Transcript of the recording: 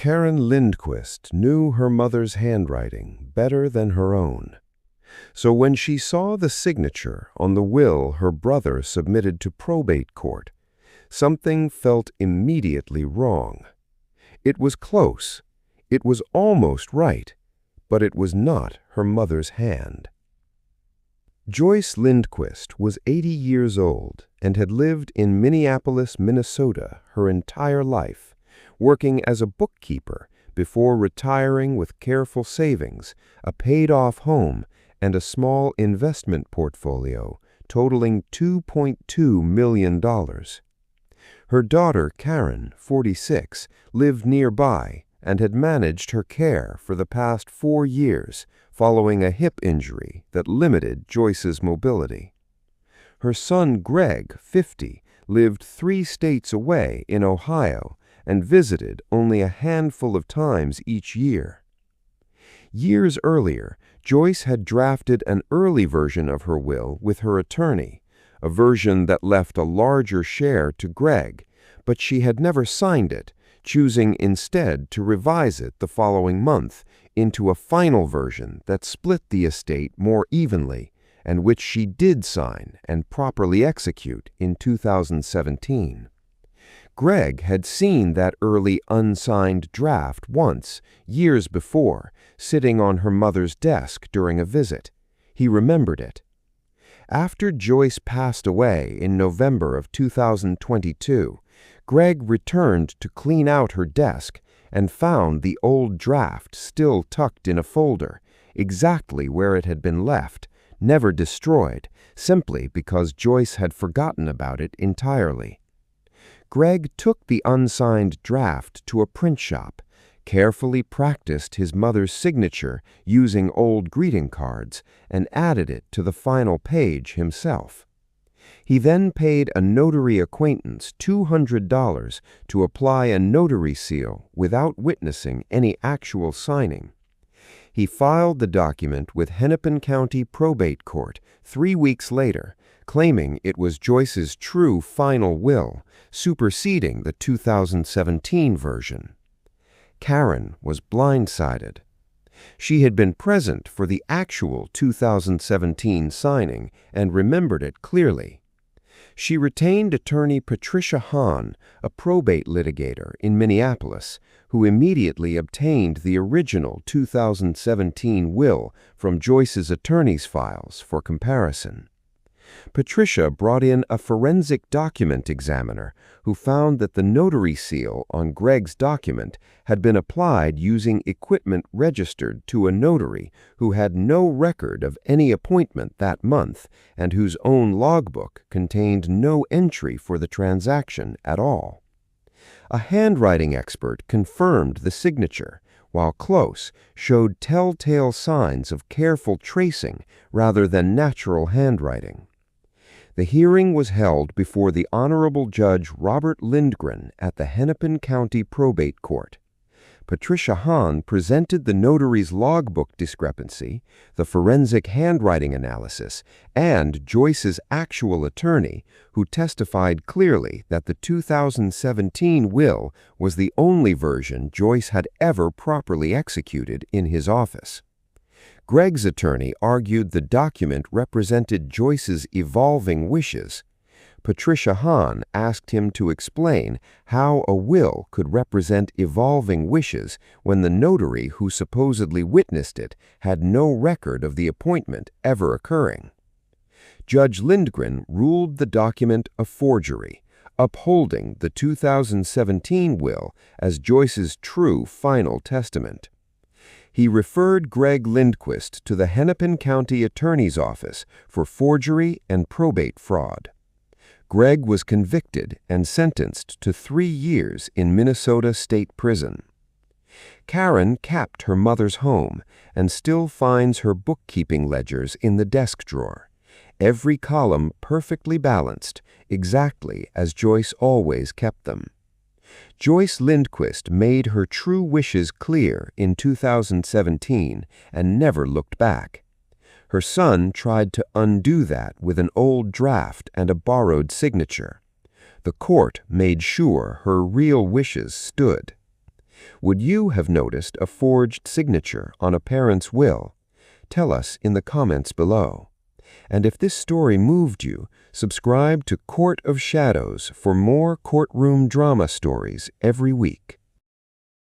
Karen Lindqvist knew her mother's handwriting better than her own. So when she saw the signature on the will her brother submitted to probate court, something felt immediately wrong. It was close. It was almost right, but it was not her mother's hand. Joyce Lindqvist was 80 years old and had lived in Minneapolis, Minnesota her entire life, working as a bookkeeper before retiring with careful savings, a paid-off home, and a small investment portfolio totaling $2.2 million. Her daughter, Karen, 46, lived nearby and had managed her care for the past 4 years following a hip injury that limited Joyce's mobility. Her son, Greg, 50, lived 3 states away in Ohio and visited only a handful of times each year. Years earlier, Joyce had drafted an early version of her will with her attorney, a version that left a larger share to Greg, but she had never signed it, choosing instead to revise it the following month into a final version that split the estate more evenly, and which she did sign and properly execute in 2017. Greg had seen that early unsigned draft once, years before, sitting on her mother's desk during a visit. He remembered it. After Joyce passed away in November of 2022, Greg returned to clean out her desk and found the old draft still tucked in a folder, exactly where it had been left, never destroyed, simply because Joyce had forgotten about it entirely. Greg took the unsigned draft to a print shop, carefully practiced his mother's signature using old greeting cards, and added it to the final page himself. He then paid a notary acquaintance $200 to apply a notary seal without witnessing any actual signing. He filed the document with Hennepin County Probate Court 3 weeks later, claiming it was Joyce's true final will, superseding the 2017 version. Karen was blindsided. She had been present for the actual 2017 signing and remembered it clearly. She retained attorney Patricia Hahn, a probate litigator in Minneapolis, who immediately obtained the original 2017 will from Joyce's attorney's files for comparison. Patricia brought in a forensic document examiner who found that the notary seal on Greg's document had been applied using equipment registered to a notary who had no record of any appointment that month and whose own logbook contained no entry for the transaction at all. A handwriting expert confirmed the signature, while close showed telltale signs of careful tracing rather than natural handwriting. The hearing was held before the Honorable Judge Robert Lindgren at the Hennepin County Probate Court. Patricia Hahn presented the notary's logbook discrepancy, the forensic handwriting analysis, and Joyce's actual attorney, who testified clearly that the 2017 will was the only version Joyce had ever properly executed in his office. Greg's attorney argued the document represented Joyce's evolving wishes. Patricia Hahn asked him to explain how a will could represent evolving wishes when the notary who supposedly witnessed it had no record of the appointment ever occurring. Judge Lindgren ruled the document a forgery, upholding the 2017 will as Joyce's true final testament. He referred Greg Lindqvist to the Hennepin County Attorney's Office for forgery and probate fraud. Greg was convicted and sentenced to 3 years in Minnesota State Prison. Karen kept her mother's home and still finds her bookkeeping ledgers in the desk drawer, every column perfectly balanced, exactly as Joyce always kept them. Joyce Lindqvist made her true wishes clear in 2017 and never looked back. Her son tried to undo that with an old draft and a borrowed signature. The court made sure her real wishes stood. Would you have noticed a forged signature on a parent's will? Tell us in the comments below. And if this story moved you, subscribe to Court of Shadows for more courtroom drama stories every week.